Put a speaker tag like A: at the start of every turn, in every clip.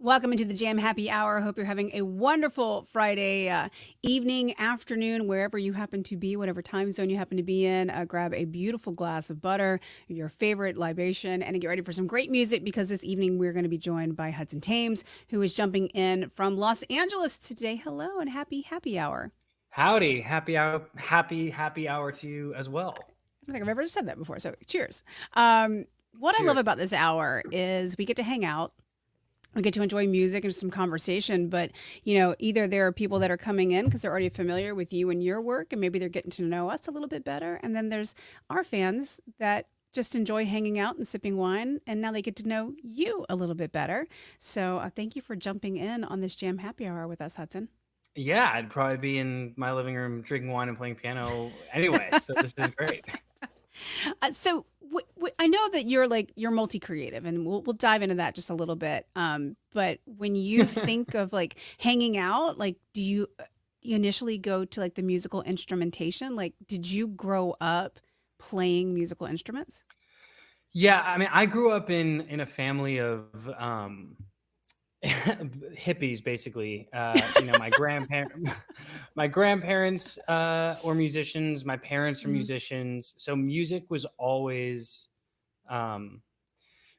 A: Welcome into the Jam Happy Hour. Hope you're having a wonderful Friday evening, afternoon, wherever you happen to be, whatever time zone you happen to be in. Grab a beautiful glass of butter, your favorite libation, and get ready for some great music because this evening we're going to be joined by Hudson Thames, who is jumping in from Los Angeles today. Hello and happy hour.
B: Howdy, happy hour, happy hour to you as well.
A: I don't think I've ever said that before, so cheers. What I love
B: Cheers.
A: about this hour is we get to hang out. We get to enjoy music and some conversation, but either there are people that are coming in because they're already familiar with you and your work, and maybe they're getting to know us a little bit better. And then there's our fans that just enjoy hanging out and sipping wine, and now they get to know you a little bit better. So thank you for jumping in on this Jam Happy Hour with us, Hudson.
B: Yeah, I'd probably be in my living room drinking wine and playing piano anyway, so this is great.
A: I know that you're multi creative, and we'll dive into that just a little bit. But when you think of like hanging out, like you initially go to like the musical instrumentation? Like, did you grow up playing musical instruments?
B: Yeah, I mean, I grew up in a family of hippies, basically. My grandparents were musicians. My parents were
A: Mhm.
B: musicians. So um,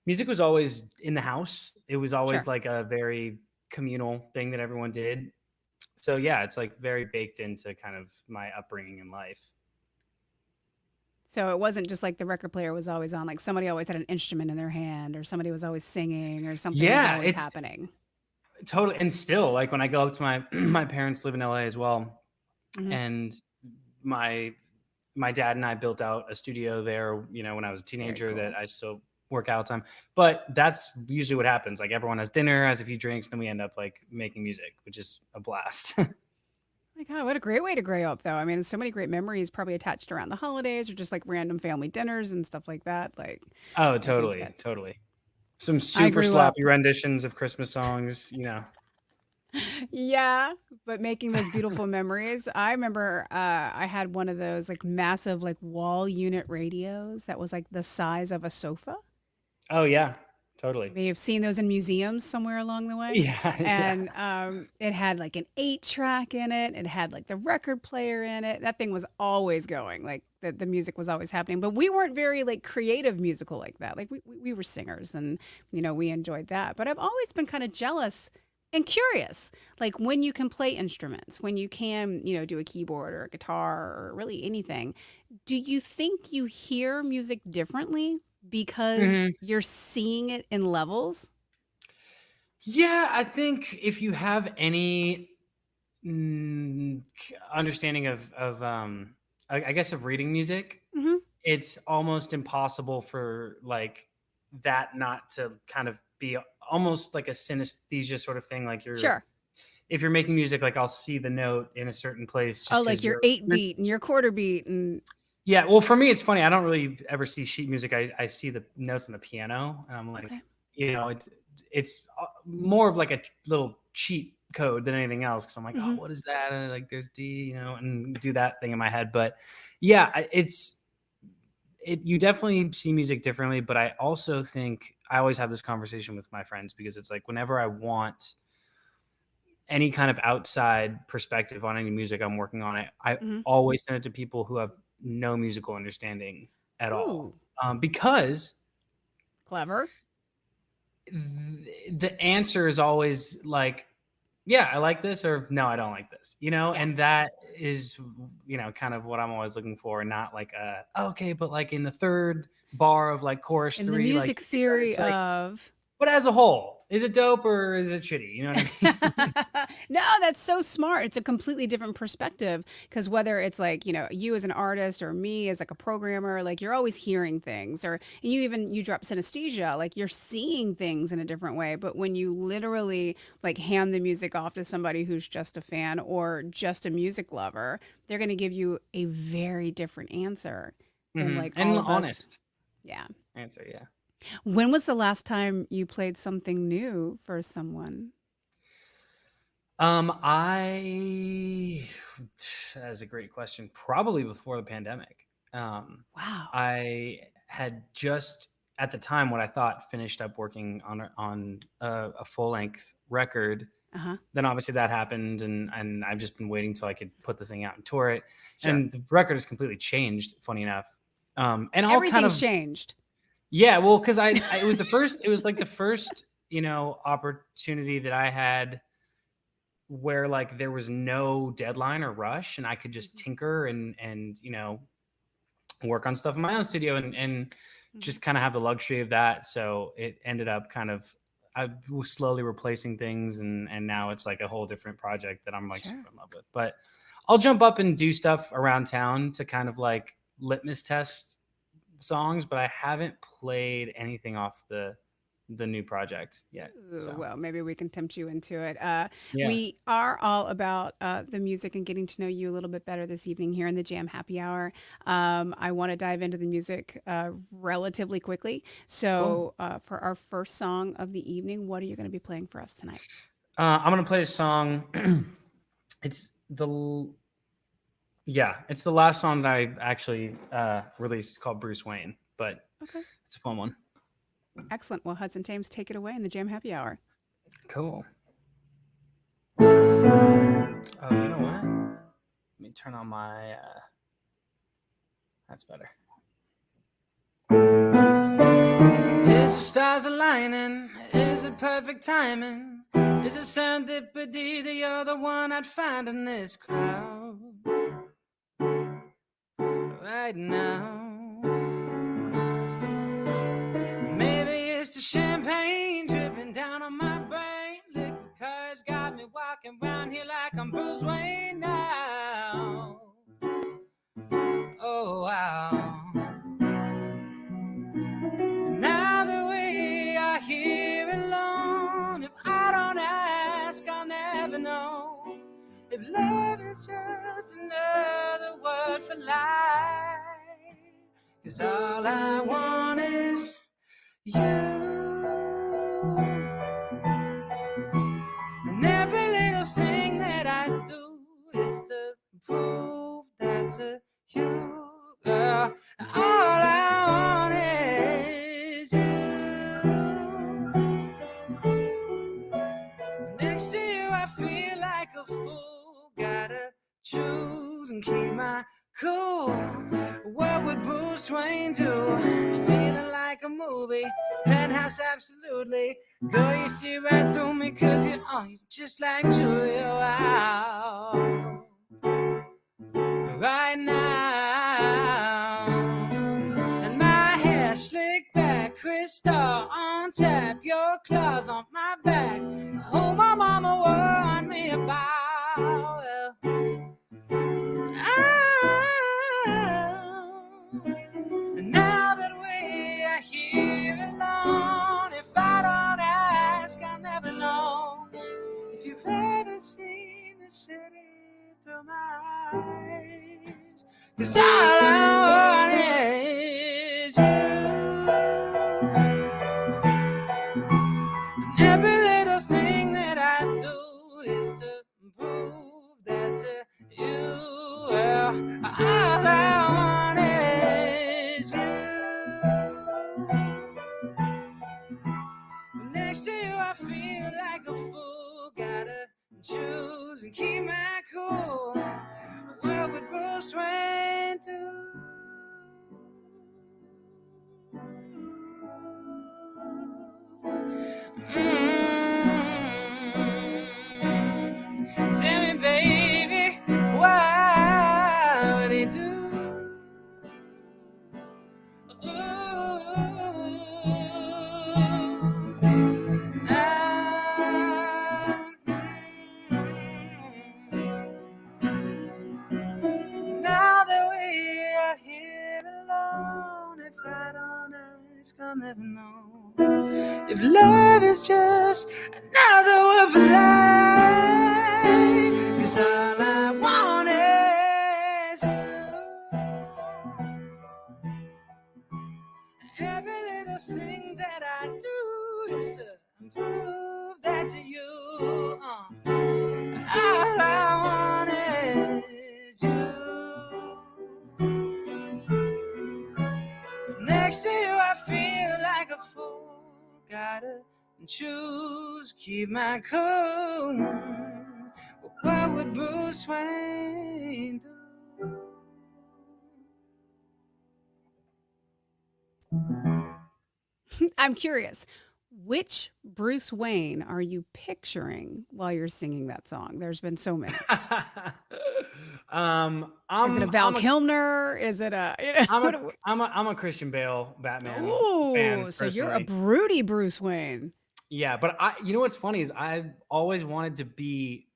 B: music was always in the house. It was always
A: Sure.
B: like a very communal thing that everyone did. So yeah, it's like very baked into kind of my upbringing in life.
A: So it wasn't just like the record player was always on, like somebody always had an instrument in their hand, or somebody was always singing, or something was
B: Yeah,
A: always
B: it's
A: happening.
B: totally, and still like when I go up to my my parents live in LA as well,
A: Hmm.
B: and my my dad and I built out a studio there, when I was a
A: Very
B: teenager that
A: cool.
B: I still work out time. But that's usually what happens. Like everyone has dinner, has a few drinks, then we end up like making music, which is a blast.
A: My God, what a great way to grow up, though. I mean, so many great memories probably attached around the holidays or just like random family dinners and stuff like that. Like,
B: Oh,
A: I think
B: totally,
A: that's,
B: totody. Some
A: I
B: super
A: grew up,
B: sloppy renditions of Christmas songs.
A: yeah, but making those beautiful memories. I remember I had one of those like massive, like wall unit radios that was like the size of a sofa.
B: Oh yeah, totally.
A: May have seen those in museums somewhere along the way.
B: Yeah, yeah.
A: And it had like an 8 track in it. It had like the record player in it. That thing was always going. Like the music was always happening. But we weren't very like creative musical like that. Like we were singers and, we enjoyed that. But I've always been kind of jealous and curious. Like when you can play instruments, when you can, do a keyboard or a guitar or really anything, do you think you hear music differently because
B: Mhm.
A: you're seeing it in levels?
B: Yeah, I think if you have any understanding of I guess of reading music,
A: Mhm.
B: it's almost impossible for like that not to kind of be almost like a synesthesia sort of thing. Like
A: Sure.
B: if you're making music, like I'll see the note in a certain place
A: Oh,
B: just
A: like
B: because
A: your 8 beat and your quarter beat and
B: yeah. Well, for me, it's funny. I don't really ever see sheet music. I see the notes on the piano, and I'm like,
A: okay.
B: it's more of like a little cheat code than anything else. Because I'm like, oh,
A: Mhm.
B: what is that? And like, there's D, and do that thing in my head. But yeah, you definitely see music differently. But I also think I always have this conversation with my friends because it's like whenever I want any kind of outside perspective on any music I'm working on, I
A: Mhm.
B: always send it to people who have no musical understanding at all.
A: Ooh,
B: Because
A: clever.
B: the answer is always like, yeah, I like this, or no, I don't like this,
A: Yeah.
B: and that is, kind of what I'm always looking for, and not like, okay, but like in the third bar of like chorus
A: And the
B: three, like,
A: music theory
B: it's like,
A: of
B: but as a whole, is it dope or is it shitty? You know what I mean?
A: No, that's so smart. It's a completely different perspective because whether it's like, you as an artist or me as like a programmer, like you're always hearing things or and you drop synesthesia, like you're seeing things in a different way. But when you literally like hand the music off to somebody who's just a fan or just a music lover, they're going to give you a very different answer than like
B: And
A: all of us.
B: honest
A: Yeah.
B: answer, yeah.
A: When was the last time you played something new for someone?
B: I That's a great question. Probably before the pandemic.
A: Wow.
B: I had just at the time what I thought finished up working on a full length record.
A: Uh-huh.
B: Then obviously that happened, and I've just been waiting till I could put the thing out and tour it.
A: Sure.
B: And the record has completely changed, funny enough. And all kind
A: Everything's
B: of
A: changed.
B: yeah, well, because it was the first, it was like the first, opportunity that I had where like there was no deadline or rush, and I could just
A: Mhm.
B: tinker and work on stuff in my own studio and
A: Mhm.
B: just kind of have the luxury of that. So it ended up kind of I was slowly replacing things, and now it's like a whole different project that I'm like
A: Sure.
B: super in love with. But I'll jump up and do stuff around town to kind of like litmus test songs, but I haven't played anything off the new project yet.
A: Ooh,
B: So
A: well, maybe we can tempt you into it.
B: yeah,
A: We are all about the music and getting to know you a little bit better this evening here in the Jam Happy Hour. I want to dive into the music relatively quickly.
B: cool.
A: So, for our first song of the evening, what are you going to be playing for us tonight?
B: I'm gonna play a song. it's it's the last song that I actually released called Bruce Wayne, but
A: Okay,
B: it's a fun one.
A: excellent. Well, Hudson Thames, take it away in the Jam Happy Hour.
B: Cool. Oh, you know what? Let me turn on my. That's better. Is the stars aligning? Is it perfect timing? Is it serendipity that you're the one I'd find in this crowd right now? Maybe it's the champagne dripping down on my brain. Liquor courage got me walking around here like I'm Bruce Wayne now. Oh wow. Now the way I hear alone, if I don't ask, I'll never know. If love is just another word for life, 'cause all I want is you. And every little thing that I do is to prove that to you, girl. All I want is you. Next to you, I feel like a fool. Gotta choose and keep my cool. What would Bruce Wayne do? Feeling like a movie. Penthouse, absolutely. Girl, you see right through me, 'cause you're just like Julia. Wow. Right now. And my hair slicked back, crystal on tap, your claws on my back. Who my mama warned me about. Well, now that we are here alone, if I don't ask, I'll never know. If you've ever seen the city through my eyes, 'cause all I want is you. And every little thing that I do is to prove that to you. Well, all I want is you. Next to you, I feel like a fool. Gotta choose and keep my cool. What would Bruce Wayne do? Tell me, baby, why would he do? Now that we are here alone, if I don't ask, I'll never know. If love is just another word for life, 'cause all I want is you. Every little thing that I do is to prove that to you. All I want is you. Next to you, I feel gotta choose, keep my cool. What would Bruce Wayne do?
A: I'm curious. Which Bruce Wayne are you picturing while you're singing that song? There's been so many. Is it a Val
B: I'm a
A: Kilmer? Is it a
B: I'm a Christian Bale Batman fan
A: Oh, so you're a
B: personally.
A: broody Bruce Wayne.
B: Yeah, but you know what's funny is I wanted to be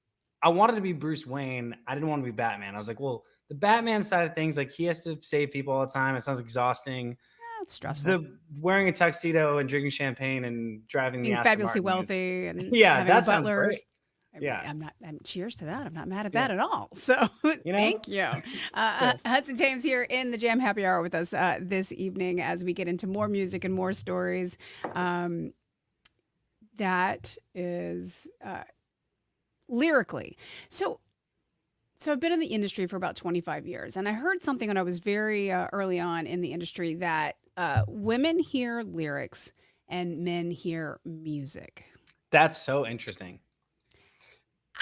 B: Bruce Wayne. I didn't want to be Batman. I was like, well, the Batman side of things, like he has to save people all the time. It sounds exhausting.
A: It's stressful.
B: The wearing a tuxedo and drinking champagne and driving the
A: Being
B: Aston
A: fabulously
B: Martin is,
A: wealthy and
B: yeah,
A: having a
B: that sounds
A: butler.
B: great.
A: I mean,
B: Yeah.
A: I'm cheers to that. I'm not mad at
B: Yeah.
A: that at all. So
B: You know?
A: thank you. Hudson Thames here in the Jam Happy Hour with us this evening as we get into more music and more stories. That is lyrically. So I've been in the industry for about 25 years, and I heard something when I was very early on in the industry that women hear lyrics and men hear music.
B: That's so interesting.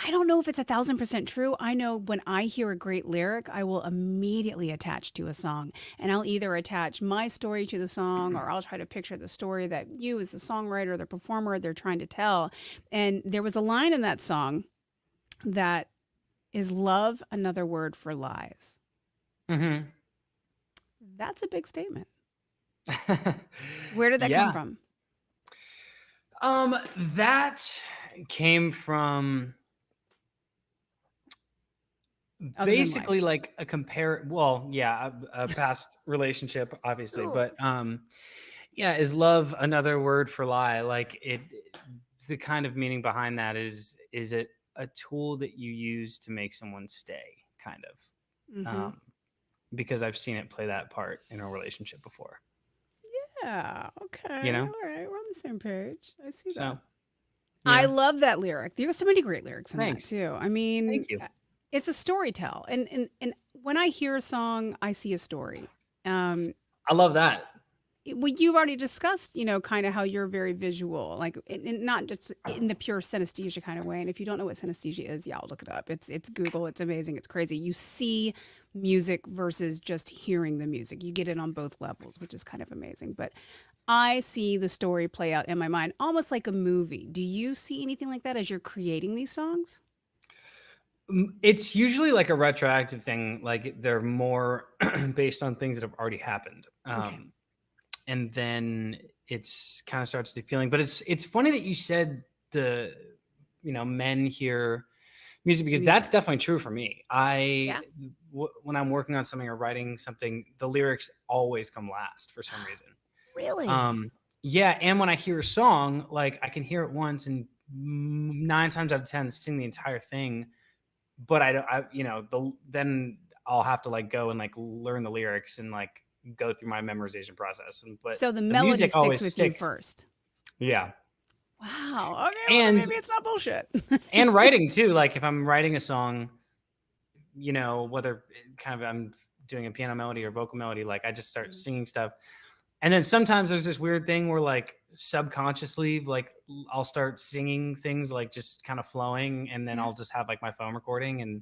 A: I don't know if it's 1,000% true. I know when I hear a great lyric, I will immediately attach to a song, and I'll either attach my story to the song, or I'll try to picture the story that you, as the songwriter, the performer, they're trying to tell. And there was a line in that song that is love another word for lies.
B: Mm-hmm.
A: That's a big statement. Where did that come from?
B: That came from basically like a past relationship, obviously, but yeah, is love another word for lie? Like the kind of meaning behind that is it a tool that you use to make someone stay, kind of.
A: Mm-hmm.
B: Because I've seen it play that part in a relationship before.
A: Yeah. Okay.
B: You know?
A: All right. We're on the same page. I see that. Yeah. I love that lyric. There are so many great lyrics in that too. I mean,
B: thank you.
A: It's a story tell. And when I hear a song, I see a story.
B: I love that.
A: Well, you've already discussed, kind of how you're very visual, like not just in the pure synesthesia kind of way. And if you don't know what synesthesia is, I'll look it up. It's Google. It's amazing. It's crazy. You see music versus just hearing the music. You get it on both levels, which is kind of amazing. But I see the story play out in my mind, almost like a movie. Do you see anything like that as you're creating these songs?
B: It's usually like a retroactive thing. Like they're more based on things that have already happened.
A: Okay.
B: And then it's kind of starts to feeling, but it's funny that you said men hear music, because that's definitely true for me. When I'm working on something or writing something, the lyrics always come last for some reason.
A: Really?
B: Yeah. And when I hear a song, like I can hear it once and 9 times out of 10 sing the entire thing, but then I'll have to like go and like learn the lyrics and like go through my memorization process. But
A: so the melody sticks with you first.
B: Yeah.
A: Wow. Okay. Well, maybe it's not bullshit.
B: And writing too. Like if I'm writing a song, whether kind of I'm doing a piano melody or vocal melody, like I just start singing stuff. And then sometimes there's this weird thing where like subconsciously, like I'll start singing things like just kind of flowing, and then I'll just have like my phone recording and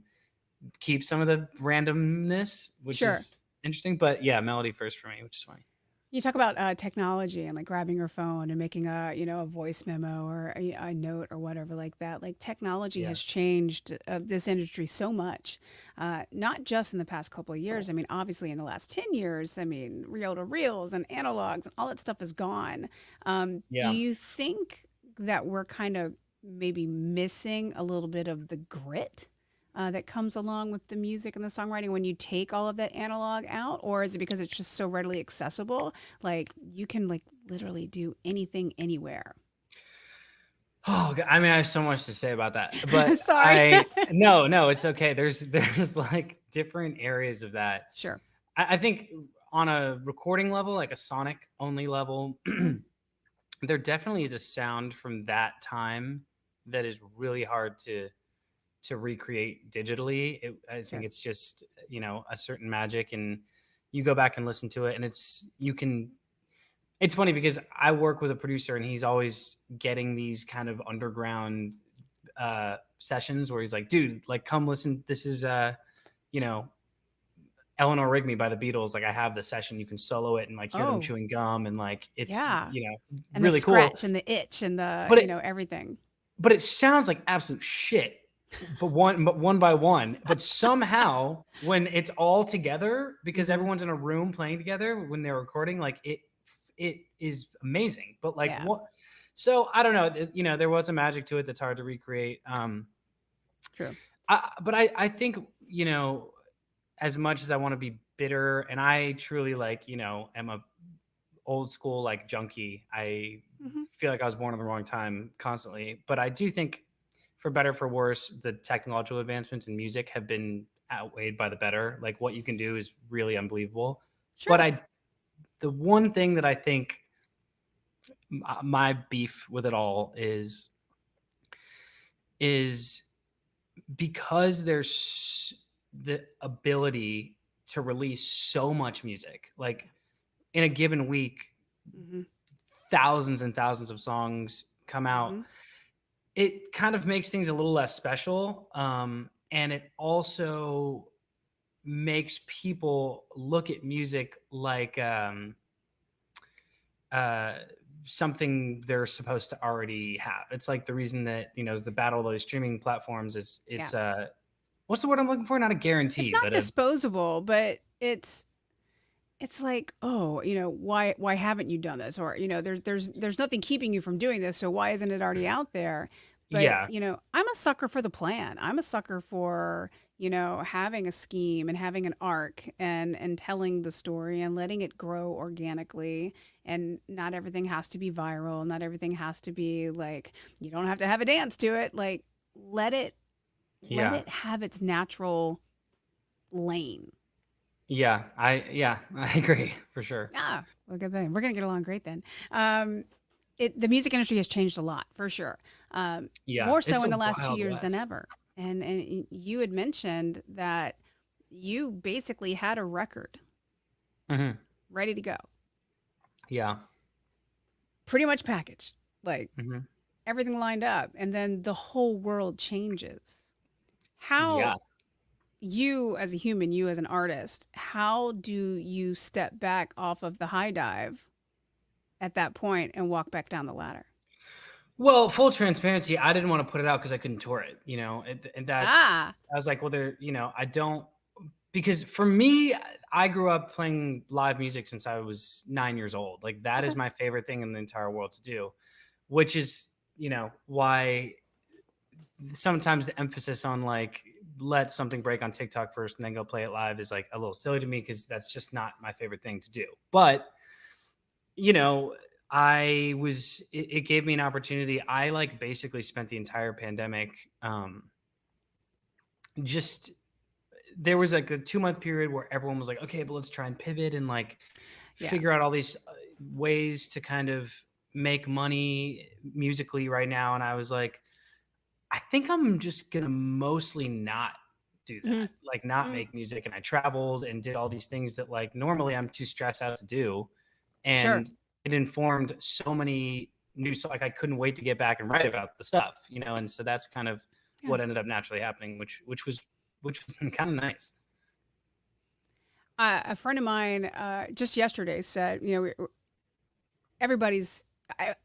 B: keep some of the randomness, which is interesting. But yeah, melody first for me, which is funny.
A: You talk about technology and like grabbing your phone and making a voice memo or a note or whatever like that. Like technology has changed this industry so much, not just in the past couple of years. I mean, obviously in the last 10 years, I mean, reel to reels and analogs and all that stuff is gone. Do you think that we're kind of maybe missing a little bit of the grit that comes along with the music and the songwriting when you take all of that analog out? Or is it because it's just so readily accessible? Like you can like literally do anything anywhere.
B: Oh, I mean, I have so much to say about that, but
A: sorry.
B: No, it's okay. There's like different areas of that.
A: Sure.
B: I think on a recording level, like a sonic only level, there definitely is a sound from that time that is really hard to recreate digitally. I think it's just, It's funny because I work with a producer and he's always getting these kind of underground sessions where he's like, dude, like come listen. This is you know, Eleanor Rigby by the Beatles. Like I have the session, you can solo it and like hear them
A: Oh,
B: chewing gum and like it's,
A: yeah. And the
B: really cool.
A: scratch and the itch and the,
B: But it
A: everything.
B: but it sounds like absolute shit. But one by one. But somehow when it's all together, because
A: Hmm.
B: everyone's in a room playing together when they're recording, like it is amazing. But like
A: Yeah,
B: what so I don't know. There was a magic to it that's hard to recreate.
A: true.
B: But I think, as much as I want to be bitter and I truly like, am a old school like junkie. I
A: Hmm.
B: feel like I was born in the wrong time constantly, but I do think for better for worse, the technological advancements in music have been outweighed by the better. Like what you can do is really unbelievable. But
A: Sure.
B: the one thing that I think my beef with it all is because there's the ability to release so much music. Like in a given week,
A: Hmm.
B: thousands and thousands of songs come out.
A: Hmm.
B: It kind of makes things a little less special. And it also makes people look at music like uh, something they're supposed to already have. It's like the reason that, the battle of those streaming platforms is
A: Yeah.
B: what's the word I'm looking for? Not a
A: It's
B: guarantee,
A: not
B: but a
A: disposable, but it's like, oh, why haven't you done this? Or, there's nothing keeping you from doing this, so why isn't it already out there? But,
B: yeah,
A: I'm a sucker for the plan. I'm a sucker for, having a scheme and having an arc and telling the story and letting it grow organically. And not everything has to be viral. Not everything has to be like, you don't have to have a dance to it. Like, let it let
B: yeah,
A: it have its natural lane.
B: yeah, I agree for sure.
A: Ah, well, good thing. We're gonna get along great then. Um, the music industry has changed a lot for sure.
B: Yeah,
A: More
B: it's
A: so in
B: a
A: the last two
B: wild
A: years than
B: west.
A: ever. And you had mentioned that you basically had a record
B: Hmm.
A: ready to go,
B: Yeah.
A: pretty much packaged, like
B: Hmm.
A: everything lined up, and then the whole world changes. How
B: Yeah.
A: you as a human, you as an artist, how do you step back off of the high dive at that point and walk back down the ladder?
B: Well, full transparency, I didn't want to put it out because I couldn't tour it, and that's
A: Ah,
B: I was like, well, I don't because for me, I grew up playing live music since I was 9 years old. Like that
A: okay.
B: is my favorite thing in the entire world to do, which is, why sometimes the emphasis on like let something break on TikTok first and then go play it live is like a little silly to me because that's just not my favorite thing to do. But you know, it gave me an opportunity. I like basically spent the entire pandemic just there was like a 2 month period where everyone was like, okay, but let's try and pivot and like
A: Yeah.
B: figure out all these ways to kind of make money musically right now. And I was like, I think I'm just gonna mostly not do
A: Mhm.
B: that, like not
A: Mm.
B: make music. And I traveled and did all these things that like normally I'm too stressed out to do.
A: Sure.
B: And it informed so many like I couldn't wait to get back and write about the stuff, and so that's kind of
A: Yeah.
B: what ended up naturally happening, which was kind of nice.
A: A friend of mine just yesterday said, everybody's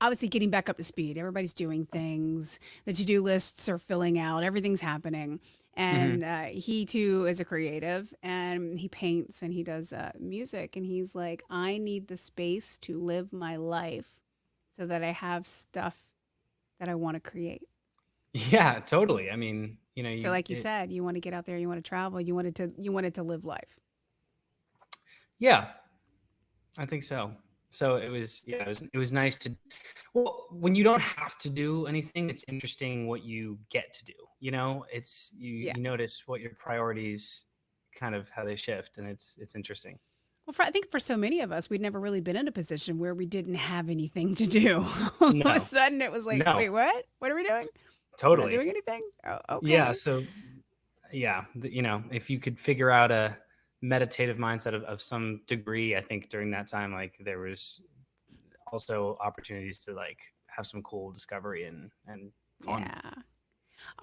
A: obviously getting back up to speed. Everybody's doing things. The to-do lists are filling out. Everything's happening.
B: Hmm.
A: And he too is a creative, and he paints and he does music. And he's like, I need the space to live my life so that I have stuff that I want to create.
B: Yeah, totally. I mean,
A: So, like you said, you want to get out there, you want to travel, you wanted to live life.
B: yeah, I think so. So it was nice to, well, when you don't have to do anything, it's interesting what you get to do. It's
A: Yeah.
B: you notice what your priorities kind of how they shift, and it's interesting.
A: Well, I think for so many of us, we'd never really been in a position where we didn't have anything to do. All of a
B: No,
A: sudden, it was like,
B: no,
A: wait, what? What are we doing? We're not
B: totally.
A: doing anything? Oh,
B: Yeah.
A: okay.
B: So yeah, if you could figure out a meditative mindset of some degree, I think during that time, like there was also opportunities to like have some cool discovery and fun.
A: Yeah.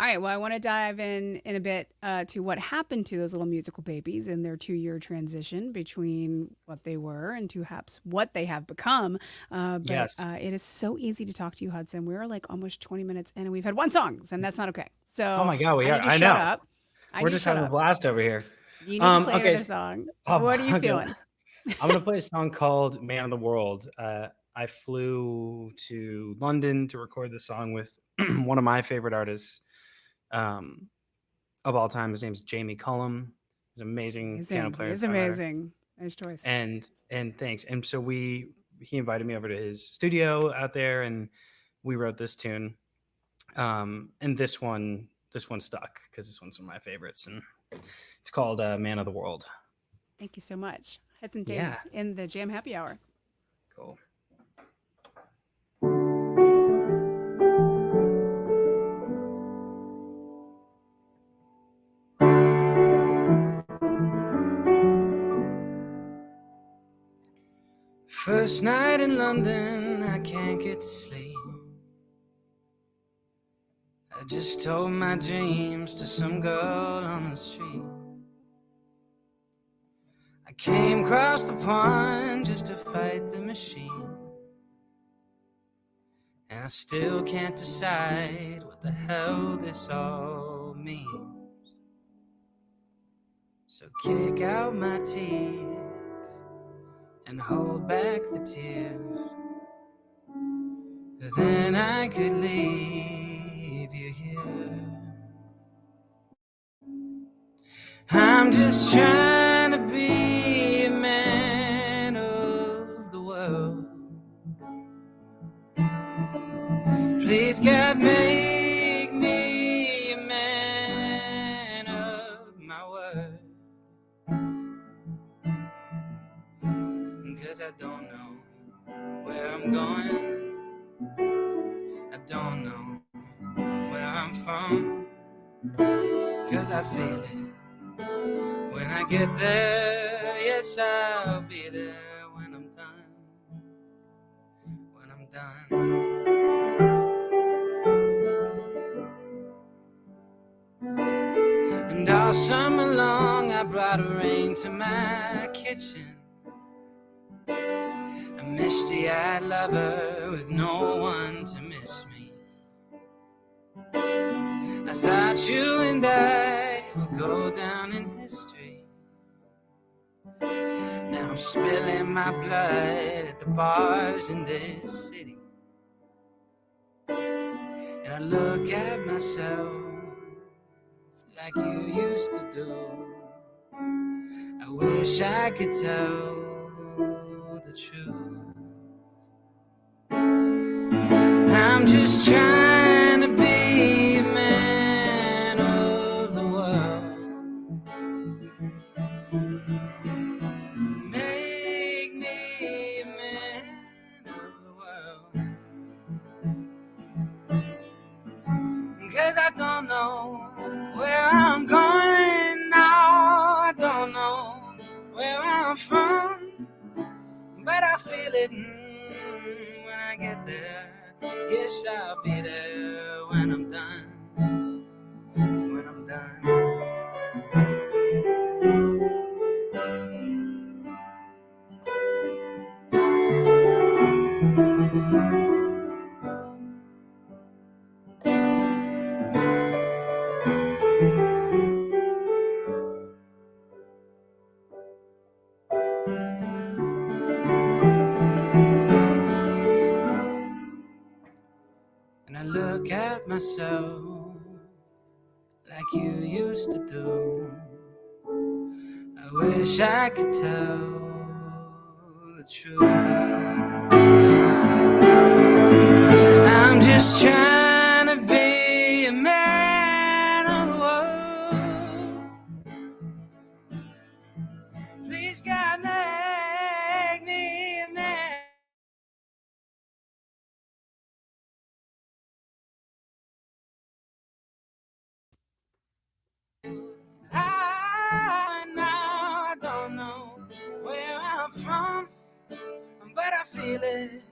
A: All right. Well, I want to dive in a bit to what happened to those little musical babies in their 2 year transition between what they were and to perhaps what they have become. But
B: Yes.
A: it is so easy to talk to you, Hudson. We're like almost 20 minutes in and we've had one song, and that's not okay.
B: Oh
A: So
B: my God, we
A: I
B: are.
A: need to
B: I
A: shut
B: know.
A: up. I
B: We're
A: need to
B: just
A: shut
B: having a
A: up.
B: blast over here.
A: You need to play
B: Okay.
A: another song.
B: Oh,
A: What are you
B: okay.
A: feeling?
B: I'm gonna play a song called "Man of the World." I flew to London to record this song with one of my favorite artists um, of all time. His name's Jamie Cullum. He's an amazing piano
A: Amazing. He
B: player and
A: is
B: songwriter.
A: amazing. Nice choice.
B: And thanks. And so he invited me over to his studio out there, and we wrote this tune. And this one stuck because this one's one of my favorites, and it's called "Man of the World."
A: Thank you so much. Hudson
B: Yeah,
A: Thames in the Jam Happy Hour.
B: cool. First night in London, I can't get to sleep. I just told my dreams to some girl on the street. I came across the pond just to fight the machine, and I still can't decide what the hell this all means. So kick out my teeth and hold back the tears. Then I could leave you here. I'm just trying to be a man of the world. Please God, make me a man of my word. 'Cause I don't know where I'm going. I don't know where I'm from. 'Cause I feel it when I get there. Yes, I'll be there when I'm done. When I'm done. And all summer long I brought rain to my kitchen. A misty-eyed lover with no one to miss me. I thought you and I would go down in history. Now I'm spilling my blood at the bars in this city. And I look at myself like you used to do. I wish I could tell the truth. I'm just trying to be a man of the world. Make me a man of the world. 'Cause I don't know where I'm going now. I don't know where I'm from, but I feel it when I get there. Yes, I'll be there when I'm done. When I'm done. And I look at myself like you used to do. I wish I could tell the truth. I'm just trying to be a man of the world. Please God, make me a man. I don't know where I'm from, but but I feel it.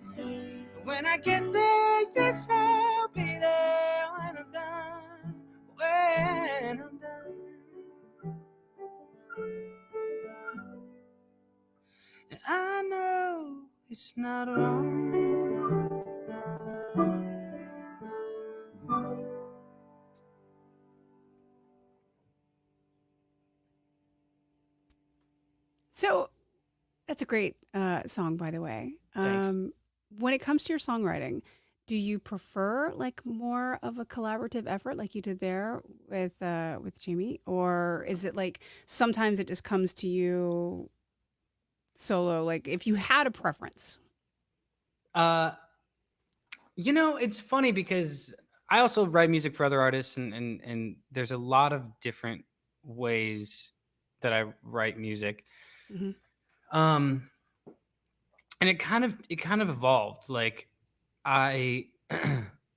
B: When I get there, yes, I'll be there when I'm done. When I'm done. And I know it's not wrong.
A: So that's a great song, by the way.
B: Thanks.
A: When it comes to your songwriting, do you prefer like more of a collaborative effort, like you did there with Jamie, or is it like sometimes it just comes to you solo? Like if you had a preference.
B: Uh, it's funny because I also write music for other artists, and there's a lot of different ways that I write music.
A: Hmm.
B: Um, and it kind of evolved. Like I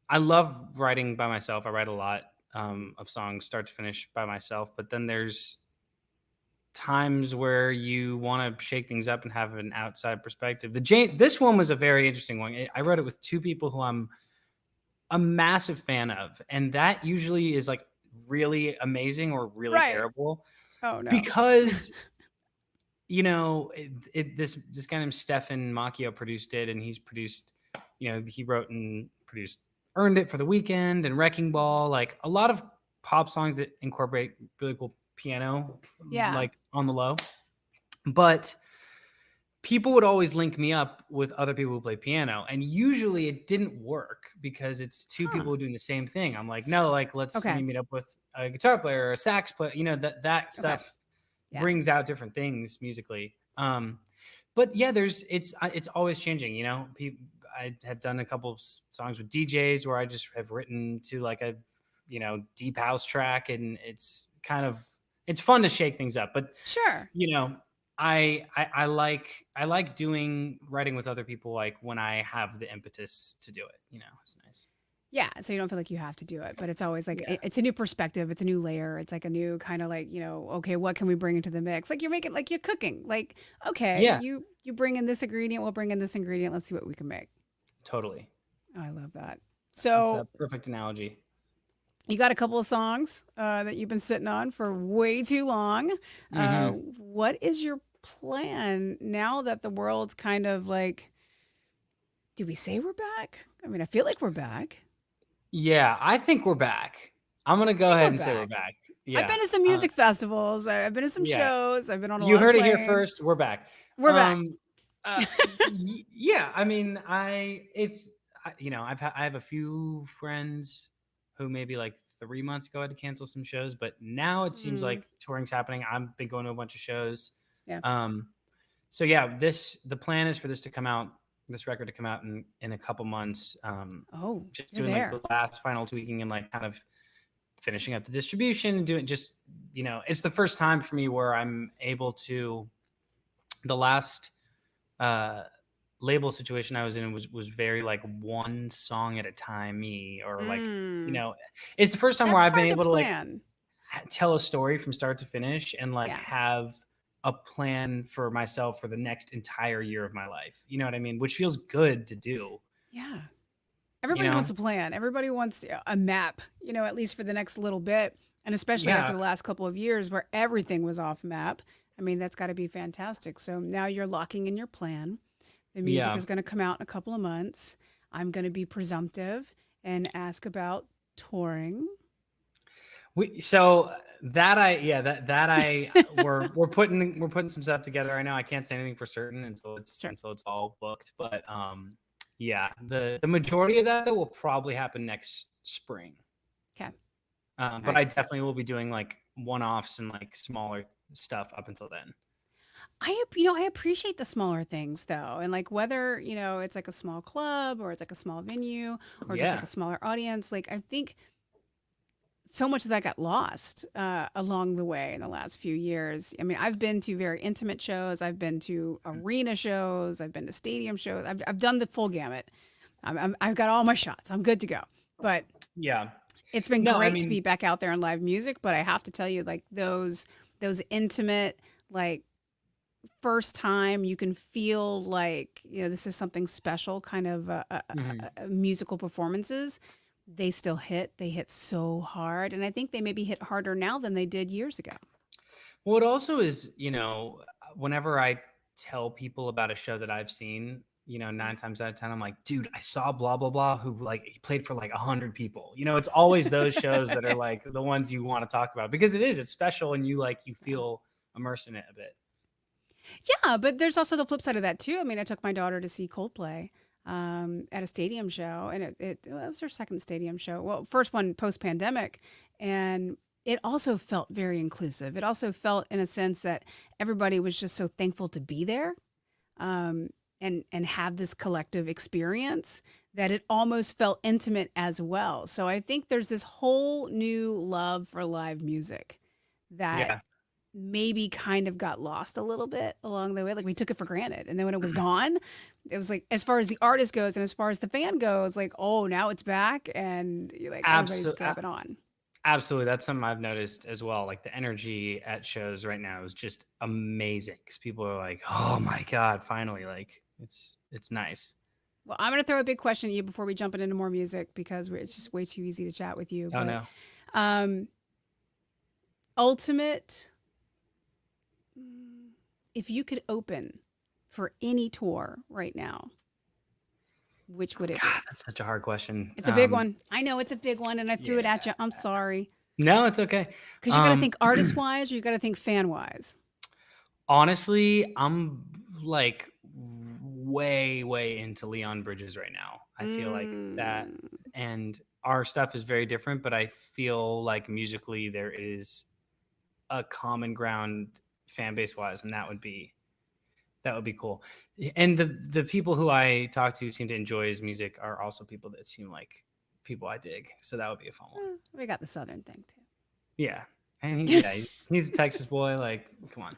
B: I love writing by myself. I write a lot of songs start to finish by myself, but then there's times where you want to shake things up and have an outside perspective. This one was a very interesting one. I wrote it with two people who I'm a massive fan of, and that usually is like really amazing or really
A: Right.
B: terrible
A: Oh no.
B: because this guy named Stefan Macchio produced it, and he's produced, he wrote and produced Earned It for the Weekend and Wrecking Ball, like a lot of pop songs that incorporate really cool piano,
A: Yeah.
B: like on the low. But people would always link me up with other people who play piano, and usually it didn't work because it's two
A: Huh.
B: people doing the same thing. I'm like, no, like let
A: Okay.
B: me meet up with a guitar player or a sax player. That
A: Okay.
B: stuff
A: Yeah.
B: brings out different things musically. But yeah, it's always changing. I have done a couple of songs with DJs where I just have written to like a deep house track, and it's fun to shake things up. But
A: Sure.
B: you know I like doing writing with other people, like when I have the impetus to do it. It's nice.
A: Yeah, so you don't feel like you have to do it, but it's always like
B: Yeah.
A: it's a new perspective, it's a new layer, it's like a new kind of like, okay, what can we bring into the mix? Like you're making like you're cooking. Like, okay,
B: Yeah,
A: you bring in this ingredient, we'll bring in this ingredient, let's see what we can make.
B: totally.
A: Oh, I love that.
B: That's
A: So
B: a perfect analogy.
A: you got a couple of songs that you've been sitting on for way too long.
B: Hmm.
A: What is your plan now that the world's kind of like, do we say we're back? I mean, I feel like we're back.
B: Yeah, I think we're back. I'm gonna
A: I
B: go
A: think
B: ahead
A: we're
B: and say we're
A: back.
B: back.
A: I've
B: Yeah.
A: been to some music festivals. I've been to some
B: Yeah.
A: shows. I've been on a
B: You
A: lot of
B: heard it here
A: planes.
B: first. We're back.
A: We're back.
B: Um, yeah. I mean, I have a few friends who maybe like 3 months ago had to cancel some shows, but now it seems
A: Mm,
B: like touring's happening. I've been going to a bunch of shows.
A: yeah.
B: Um, so yeah, the plan is for this record to come out in a couple months.
A: Oh,
B: Just
A: you're
B: doing like the
A: there.
B: last final tweaking and like kind of finishing up the distribution and doing just, it's the first time for me where I'm able to. The last uh label situation I was in was very like one song at a time me, or like,
A: Mm,
B: it's the first time where
A: that's
B: I've been
A: hard to
B: able to like
A: plan.
B: tell a story from start to finish and like
A: Yeah.
B: have a plan for myself for the next entire year of my life. You know what I mean? Which feels good to do,
A: Yeah.
B: you
A: Everybody
B: know?
A: wants a plan. Everybody wants a map, at least for the next little bit. And especially after
B: Yeah.
A: the last couple of years where everything was off map. I mean, that's got to be fantastic. So now you're locking in your plan. The music
B: Yeah.
A: is going to come out in a couple of months. I'm going to be presumptive and ask about touring.
B: So that I yeah that I we're putting some stuff together right now. I can't say anything for certain
A: Sure.
B: until it's all booked, but yeah, the majority of that though will probably happen next spring.
A: Okay. All
B: But I
A: right.
B: definitely will be doing like one-offs and like smaller stuff up until then.
A: I appreciate the smaller things though. And like whether, it's like a small club or it's like a small venue or just like
B: Yeah.
A: a smaller audience, like I think so much of that got lost along the way in the last few years. I mean, I've been to very intimate shows. I've been to arena shows. I've been to stadium shows. I've done the full gamut. I've got all my shots. I'm good to go. But
B: Yeah.
A: it's been
B: No, I
A: great to
B: mean,
A: be back out there in live music. But I have to tell you, like those intimate, like first time you can feel like, this is something special, kind of
B: Mhm.
A: musical performances, they still hit. They hit so hard. And I think they maybe hit harder now than they did years ago.
B: Well, it also is, whenever I tell people about a show that I've seen, 9 times out of 10, I'm like, dude, I saw blah, blah, blah, who like he played for like 100 people. It's always those shows that are like the ones you want to talk about because it's special and you
A: Yeah.
B: feel immersed in it a bit.
A: Yeah, but there's also the flip side of that too. I mean, I took my daughter to see Coldplay at a stadium show, and it was her second stadium show. Well, first one post pandemic, and it also felt very inclusive. It also felt, in a sense, that everybody was just so thankful to be there, and have this collective experience that it almost felt intimate as well. So I think there's this whole new love for live music that
B: Yeah.
A: maybe kind of got lost a little bit along the way. Like we took it for granted. And then when it was gone, it was like, as far as the artist goes and as far as the fan goes, like, oh, now it's back. And you're like, everybody's
B: Absolutely.
A: grabbing on.
B: Absolutely. That's something I've noticed as well. Like the energy at shows right now is just amazing because people are like, oh my God, finally. Like it's nice.
A: Well, I'm going to throw a big question at you before we jump into more music because it's just way too easy to chat with you.
B: Oh
A: But
B: no.
A: um, ultimate, if you could open for any tour right now, which would it
B: God,
A: be?
B: that's such a hard question.
A: It's a big one. I know it's a big one, and I threw it
B: Yeah.
A: at you. I'm sorry.
B: No, it's okay.
A: Because you got to think artist wise or you got to think fan wise.
B: Honestly, I'm like way, way into Leon Bridges right now. I feel like that,
A: Mm,
B: and our stuff is very different, but I feel like musically there is a common ground fan base wise, and that would be cool. And the people who I talk to seem to enjoy his music are also people that seem like people I dig. So that would be a fun one.
A: we got the Southern thing
B: Yeah. And
A: too.
B: he's a Texas boy. Like, come on.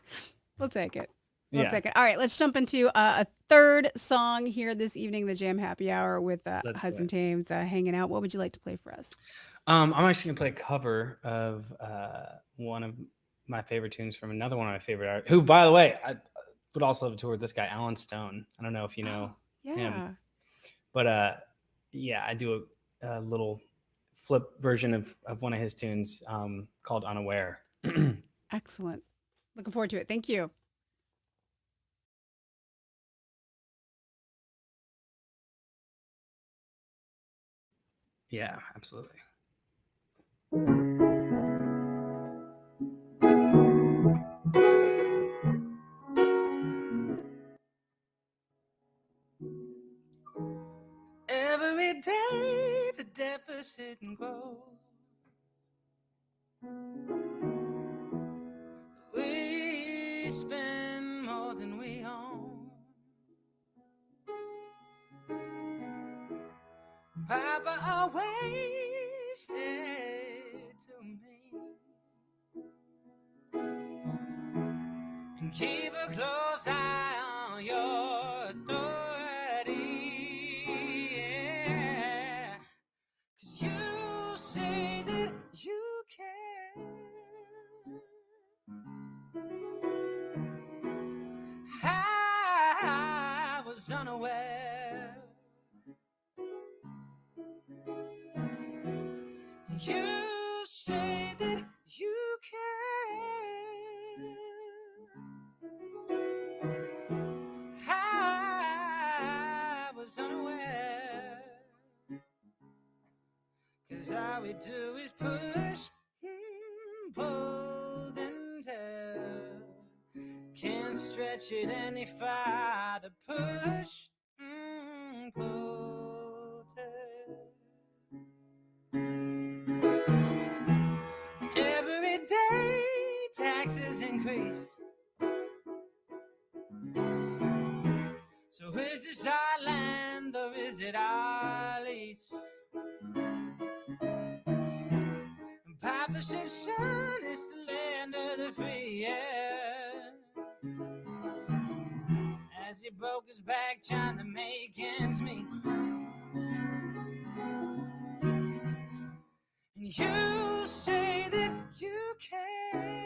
A: We'll take it. We'll
B: Yeah.
A: take it. All right, let's jump into a third song here this evening, the Jam Happy Hour with
B: Let's do
A: Hudson
B: it.
A: Thames hanging out. What would you like to play for us?
B: I'm actually gonna play a cover of one of my favorite tunes from another one of my favorite artists, who, by the way, I would also love to tour with this guy, Alan Stone. I don't know if you
A: Oh,
B: know him,
A: yeah.
B: but yeah, I do a little flip version of one of his tunes called Unaware.
A: Excellent. Looking forward to it. Thank you.
B: Yeah, absolutely. Every day the deficit grows. We spend more than we own. Papa always said to me, and keep a close eye on your authority. Yeah. 'Cause you say that you care. I was unaware. You say that you care. I was unaware. 'Cause all we do is push, pull, then tear. Can't stretch it any farther. Push, pull, tear. Every day taxes increase. So is this our land or is it our lease? And Papa said, son, it's the land of the free, yeah. As he broke his back trying to make ends meet. And you say that you care.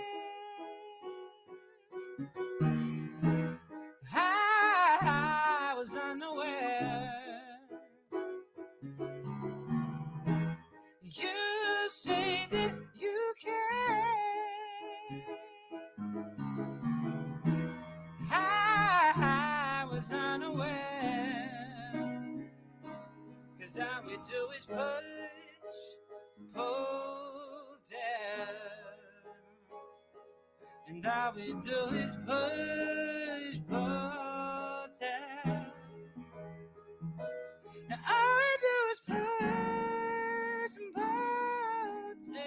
B: that you care. I was unaware, 'cause all we do is push, pull down. And all we do is push, pull down. And all we do is push and pull down.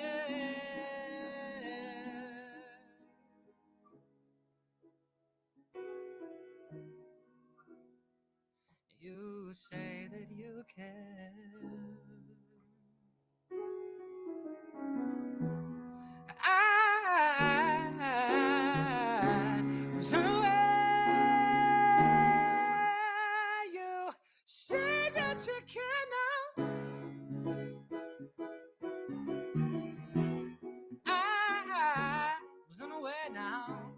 B: You say that you care. I was unaware. You say that you care now. I was unaware now.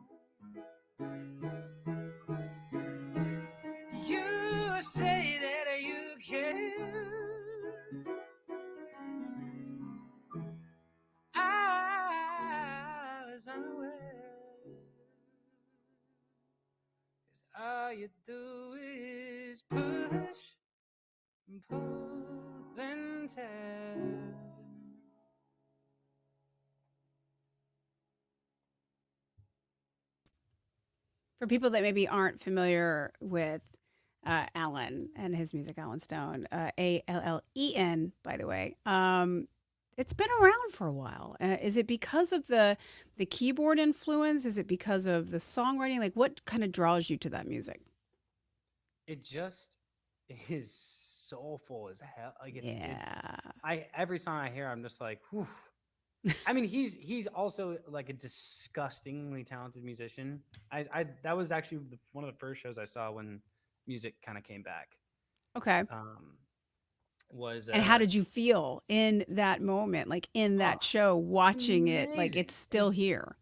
B: You say that you care. I was unaware. 'Cause all you do is push and pull then tear.
A: For people that maybe aren't familiar with Alan and his music, Alan Stone, Allen, by the way, it's been around for a while. Is it because of the keyboard influence? Is it because of the songwriting? Like, what kind of draws you to that music?
B: It just is soulful as hell. Like it's
A: Yeah.
B: every song I hear, I'm just like, whew. I mean, he's also like a disgustingly talented musician. That was actually one of the first shows I saw when music kind of came back.
A: Okay.
B: Was
A: And how did you feel in that moment, like in that show, watching it, like
B: amazing.
A: it's still here?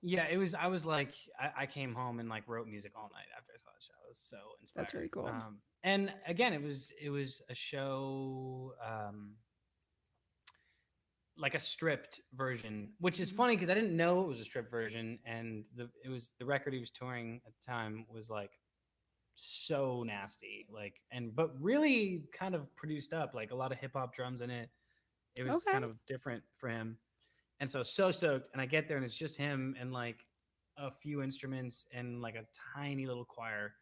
B: Yeah, it was. I was like, I came home and like wrote music all night after I saw the show. I was so inspired.
A: That's very cool.
B: And again, it was a show. Like a stripped version, which is funny because I didn't know it was a stripped version, and the record he was touring at the time was like so nasty, like but really kind of produced up, like a lot of hip hop drums in it. It was
A: Okay.
B: kind of different for him, and so stoked. And I get there and it's just him and like a few instruments and like a tiny little choir.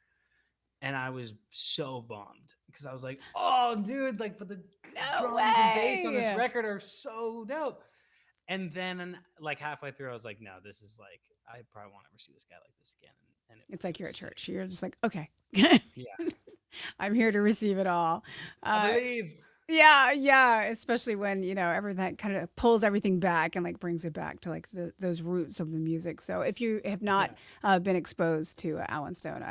B: And I was so bummed because I was like, oh, dude, like, but the
A: No
B: drums and bass on this
A: way.
B: record are so dope. And then, like, halfway through, I was like, no, this is like, I probably won't ever see this guy like this again. And
A: It's like you're at
B: sick.
A: church. You're just like, okay.
B: Yeah.
A: I'm here to receive it all.
B: I believe.
A: Yeah, yeah. Especially when, everything kind of pulls everything back and like brings it back to like those roots of the music. So if you have not been exposed to Alan Stone,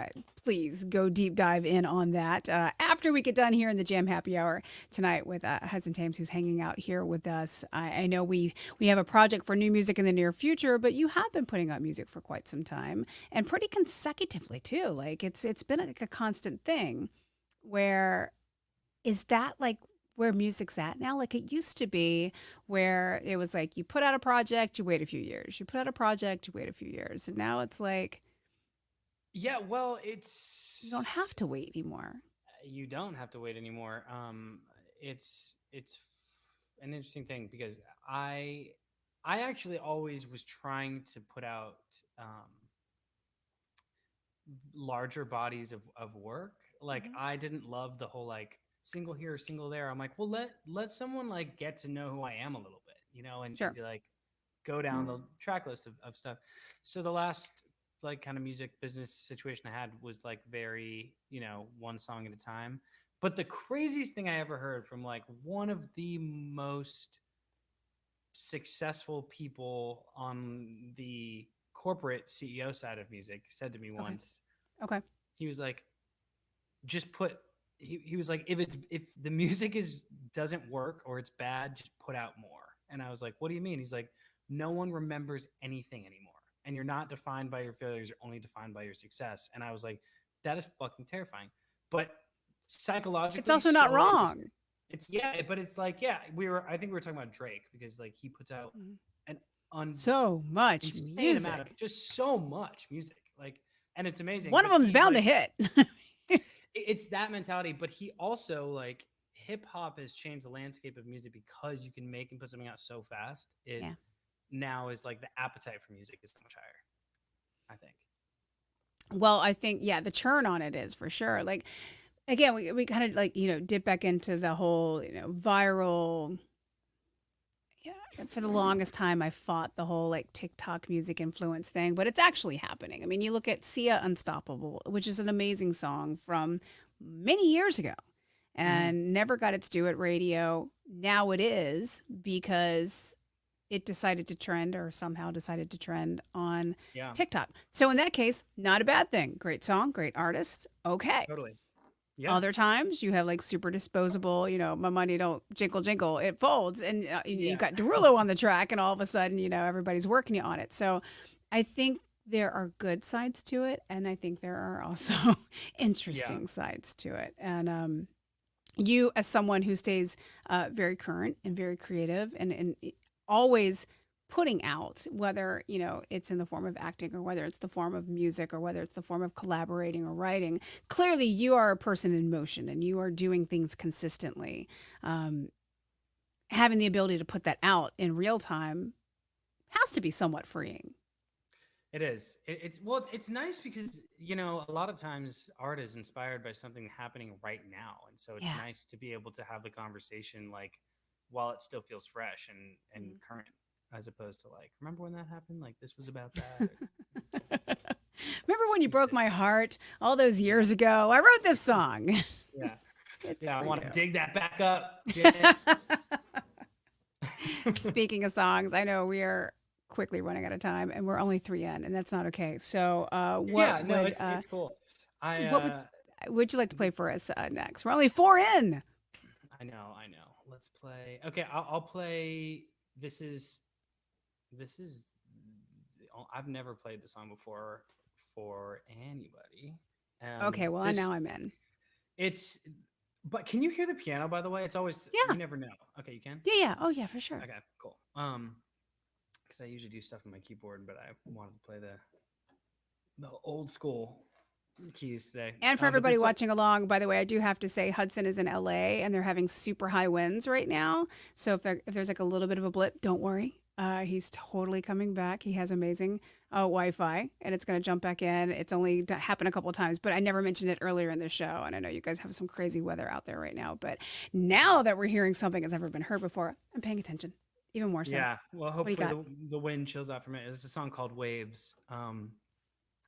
A: please go deep dive in on that after we get done here in the Jam Happy Hour tonight with Hudson Thames, who's hanging out here with us. I know we have a project for new music in the near future, but you have been putting out music for quite some time and pretty consecutively too. Like it's been like a constant thing. Where is that like where music's at now? Like it used to be where it was like you put out a project, you wait a few years. You put out a project, you wait a few years. And now it's like
B: Yeah, well,
A: you don't have to wait anymore.
B: you don't have to wait anymore. It's an interesting thing because I actually always was trying to put out larger bodies of work. Like I didn't love the whole like single here, single there. I'm like, well, let someone like get to know who I am a little bit, and
A: Sure.
B: be like go down the track list of stuff. So the last like kind of music business situation I had was like very, one song at a time. But the craziest thing I ever heard from like one of the most successful people on the corporate CEO side of music said to me once,
A: Okay.
B: he was like, just put he was like, if the music doesn't work or it's bad, just put out more. And I was like, what do you mean? He's like, no one remembers anything anymore, and you're not defined by your failures, you're only defined by your success. And I was like, that is fucking terrifying, but psychologically
A: It's also not
B: so
A: wrong.
B: interesting. but it's like, I think we were talking about Drake because like he puts out
A: Mhm.
B: an un
A: So much
B: insane amount of
A: music.
B: just so much music. Like, and it's amazing.
A: One of
B: But
A: them's
B: he
A: bound to
B: like
A: hit.
B: it's that mentality, but he also like hip hop has changed the landscape of music because you can make and put something out so fast. It
A: Yeah.
B: now is like the appetite for music is so much higher, I think.
A: Well, I think, yeah, the churn on it is for sure. Like, again, we kind of like, dip back into the whole, viral. Yeah, for the longest time, I fought the whole like TikTok music influence thing, but it's actually happening. I mean, you look at Sia Unstoppable, which is an amazing song from many years ago
B: Mhm.
A: and never got its due at radio. Now it is because it decided to trend or somehow decided to trend on
B: Yeah,
A: TikTok. So in that case, not a bad thing. Great song, great artist. Okay.
B: totally. Yeah.
A: Other times you have like super disposable, my money don't jinkle jinkle, it folds. And you
B: Yeah.
A: got Derulo on the track, and all of a sudden, everybody's working you on it. So I think there are good sides to it. And I think there are also
B: Yeah.
A: interesting sides to it. And you, as someone who stays very current and very creative and always putting out, whether it's in the form of acting or whether it's the form of music or whether it's the form of collaborating or writing, clearly you are a person in motion and you are doing things consistently. um, Having the ability to put that out in real time has to be somewhat freeing.
B: It is. It's nice because a lot of times art is inspired by something happening right now, and so it's
A: Yeah.
B: nice to be able to have the conversation like while it still feels fresh and
A: Mhm.
B: current, as opposed to like, remember when that happened? Like this was about that.
A: Remember when you
B: Stupid
A: broke
B: shit.
A: my heart all those
B: Yeah,
A: years ago? I wrote this song.
B: yeah,
A: It's
B: yeah. I
A: for
B: want to
A: you.
B: dig that back up. Yeah.
A: Speaking of songs, I know we are quickly running out of time, and we're only three in, and that's not okay. So,
B: Yeah. No, it's cool. I
A: what
B: uh
A: would you like to play
B: this
A: for us next? We're only four in.
B: I know. Let's play. Okay, I'll play. This is I've never played the song before for anybody.
A: Okay, well,
B: This
A: now I'm in.
B: it's but can you hear the piano by the way? It's always
A: Yeah,
B: you never know. Okay, you can?
A: yeah, yeah. Oh, yeah, for sure.
B: Okay, cool. Because I usually do stuff on my keyboard, but I wanted to play the old school keys today.
A: And for
B: But
A: everybody
B: this song,
A: watching along, by the way, I do have to say Hudson is in LA, and they're having super high winds right now. So if there's like a little bit of a blip, don't worry. He's totally coming back. He has amazing Wi-Fi, and it's going to jump back in. It's only happened a couple of times, but I never mentioned it earlier in the show. And I know you guys have some crazy weather out there right now, but now that we're hearing something that's never been heard before, I'm paying attention even more so.
B: yeah. Well,
A: What do you
B: hopefully
A: got?
B: the wind chills out from it. It's a song called Waves.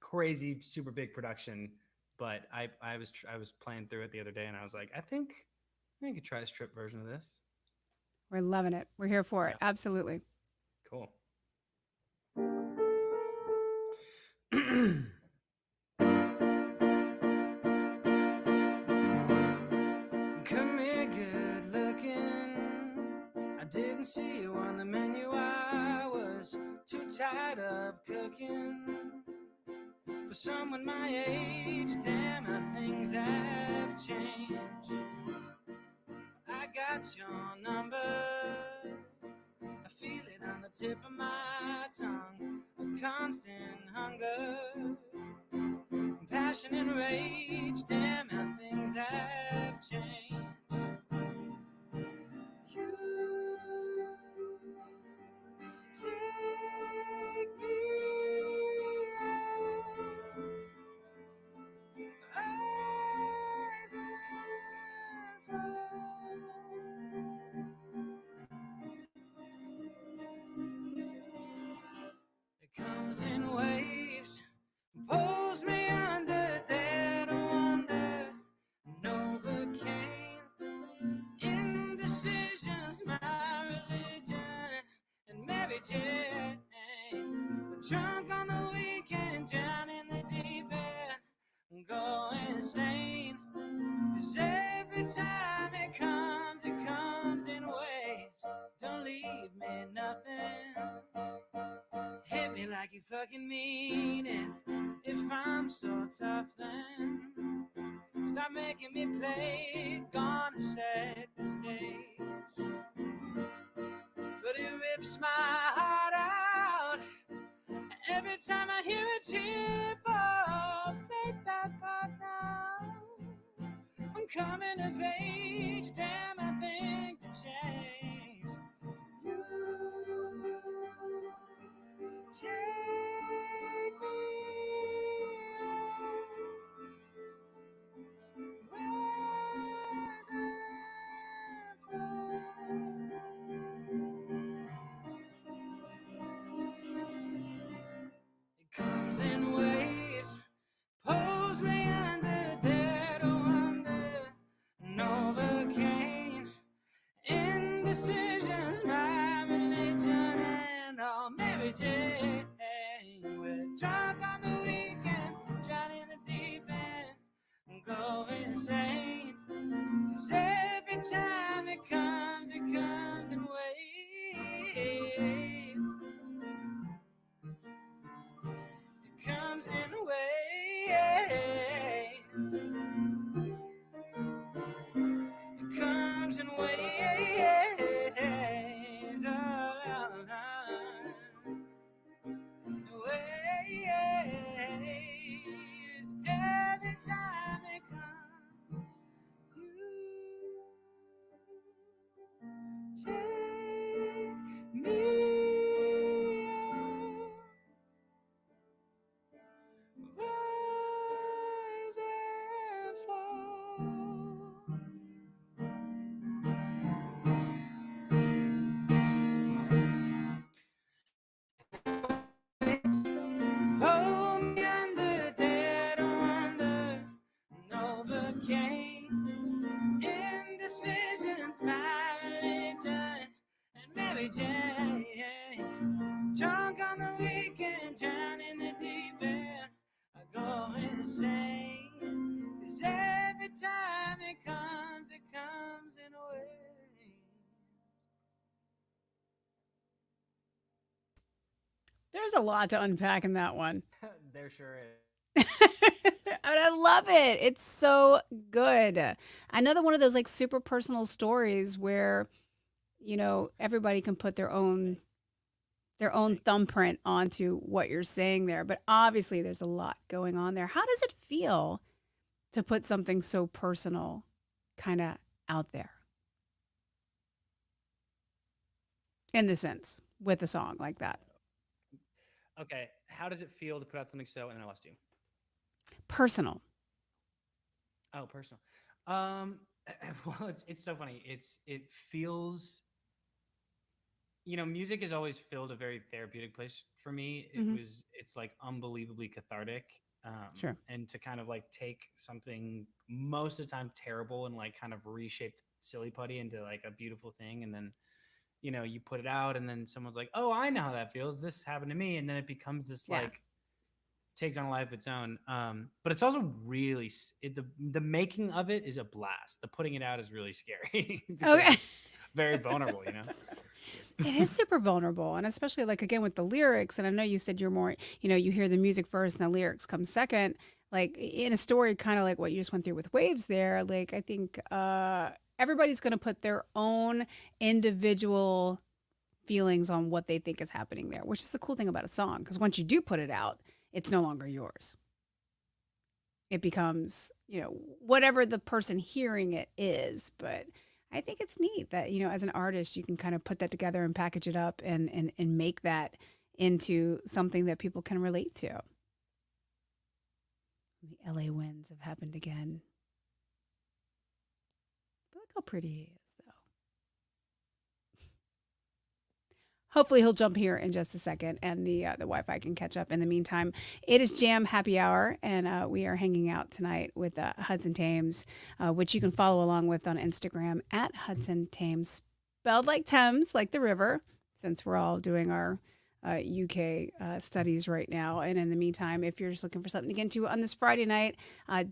B: Crazy, super big production. But I was playing through it the other day, and I was like, I could try a strip version of this.
A: We're loving it. We're here for it.
B: Yeah,
A: Absolutely.
B: cool. Come here, good looking. I didn't see you on the menu. I was too tired of cooking for someone my age. Damn, how things have changed. I got your number. I feel it on the tip of my tongue. A constant hunger, passion and rage. Damn, how things have changed. You take me rise and fall. It comes in waves, pulls me under, dead wonder, Novocaine. Indecision's my religion, and Mary Jane. We're drunk on the weekend, down in the deep end, go insane. 'Cause every time it comes in waves. Don't leave me nothing. Hit me like you fucking mean it. If I'm so tough, then Stop making me play, gonna set the stage. But it rips my heart out every time I hear a tear fall. Play that part now. I'm coming of age, damn, my things have changed. You take me rise and fall. It comes in waves, pulls me under, dead or under, Novocaine. Indecisions, my religion, and all Mary Jane. We're drunk on the weekend, drowning in the deep end, go insane. 'Cause every time it comes in waves. It comes in waves. It comes in waves. Oh, waves. Every time it comes, you take me out, rise and fall. Pull me under, dead or under, Novocaine. Indecisions, my religion, and Mary Jane. Drunk on the weekend, drown in the deep end, I go insane. 'Cause every time it comes in a way.
A: There's a lot to unpack in that one.
B: There sure is.
A: And I love it. It's so good. Another one of those like super personal stories where, everybody can put their own thumbprint onto what you're saying there. But obviously there's a lot going on there. How does it feel to put something so personal kind of out there in the sense with a song like that?
B: Okay, how does it feel to put out something so, and then I lost you.
A: Personal.
B: Oh, personal. Um, well, it's so funny. It feels, music has always filled a very therapeutic place for me.
A: Hmm.
B: It's like unbelievably cathartic.
A: Sure.
B: And to kind of like take something most of the time terrible and like kind of reshape silly putty into like a beautiful thing, and then you put it out, and then someone's like, "Oh, I know how that feels. This happened to me," and then it becomes this
A: Yeah.
B: like takes on a life of its own. But it's also really the making of it is a blast. The putting it out is really scary because
A: Okay.
B: it's very vulnerable.
A: It is super vulnerable. And especially like again with the lyrics. And I know you said you're more, you hear the music first and the lyrics come second. Like in a story, kind of like what you just went through with Waves there. Like I think everybody's going to put their own individual feelings on what they think is happening there, which is the cool thing about a song. Because once you do put it out, it's no longer yours. It becomes, whatever the person hearing it is. But I think it's neat that, as an artist, you can kind of put that together and package it up and make that into something that people can relate to. The LA winds have happened again. But look how pretty he is, though. Hopefully he'll jump here in just a second, and the Wi-Fi can catch up. In the meantime, it is Jam Happy Hour, and we are hanging out tonight with Hudson Thames, which you can follow along with on Instagram at Hudson Thames, spelled like Thames, like the river, since we're all doing our UK studies right now. And in the meantime, if you're just looking for something to get into on this Friday night,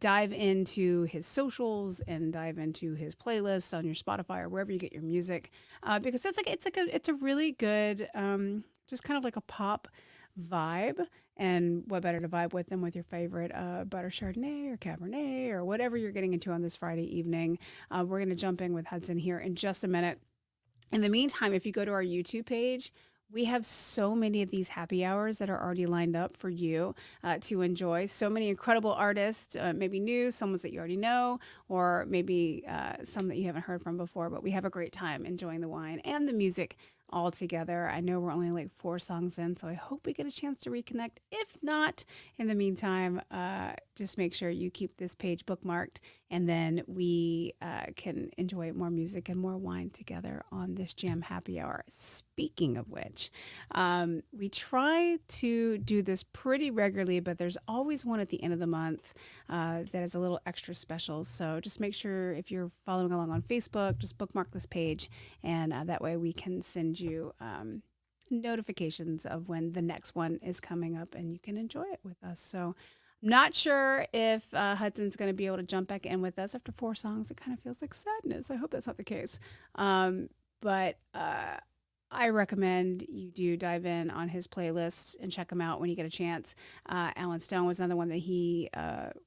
A: dive into his socials and dive into his playlists on your Spotify or wherever you get your music, because it's a really good, just kind of like a pop vibe. And what better to vibe with than with your favorite butter Chardonnay or Cabernet or whatever you're getting into on this Friday evening. We're going to jump in with Hudson here in just a minute. In the meantime, if you go to our YouTube page, we have so many of these happy hours that are already lined up for you to enjoy. So many incredible artists, maybe new, some ones that you already know, or maybe some that you haven't heard from before. But we have a great time enjoying the wine and the music all together. I know we're only like 4 songs in, so I hope we get a chance to reconnect. If not, in the meantime, just make sure you keep this page bookmarked, and then we can enjoy more music and more wine together on this Jam Happy Hour. Speaking of which, we try to do this pretty regularly, but there's always one at the end of the month that is a little extra special. So just make sure if you're following along on Facebook, just bookmark this page, and that way we can send you notifications of when the next one is coming up, and you can enjoy it with us. So not sure if Hudson's going to be able to jump back in with us after 4 songs. It kind of feels like sadness. I hope that's not the case. But I recommend you do dive in on his playlist and check him out when you get a chance. Alan Stone was another one that he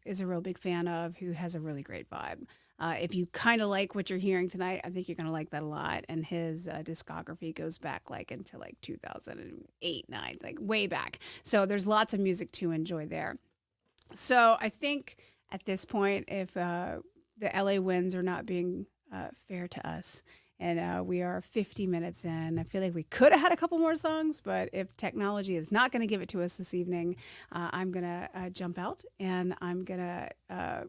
A: is a real big fan of, who has a really great vibe. If you kind of like what you're hearing tonight, I think you're going to like that a lot. And his discography goes back like into like 2008, 9, like way back. So there's lots of music to enjoy there. So I think at this point, if the LA winds are not being fair to us, and we are 50 minutes in, I feel like we could have had a couple more songs, but if technology is not going to give it to us this evening, I'm going to jump out, and I'm going to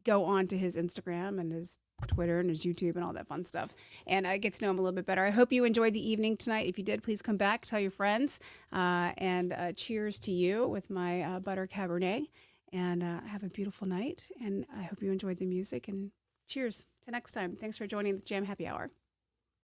A: go on to his Instagram and his Twitter and his YouTube and all that fun stuff, and get to know him a little bit better. I hope you enjoyed the evening tonight. If you did, please come back, tell your friends, and cheers to you with my butter Cabernet, and have a beautiful night. And I hope you enjoyed the music, and cheers to next time. Thanks for joining the Jam Happy Hour.